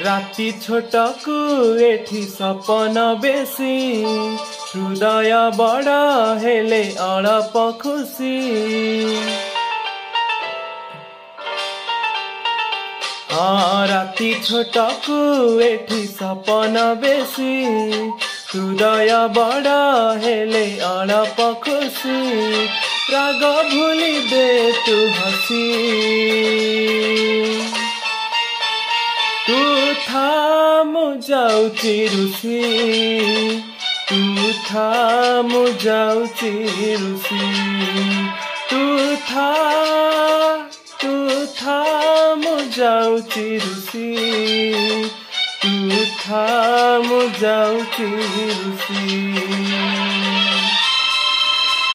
राति छोटकू एठी सपन बेसी हृदय बड़ा हेले अळप खुशी राति छोटकू एठी सपन बेसी हृदय बड़ा हेले अळप खुशी राग भूली दे तू हसी तू था मुझाउची रुसी तू था मुझाउची रुसी तू था मुझाउची रुसी तू था मुझाउची रुसी।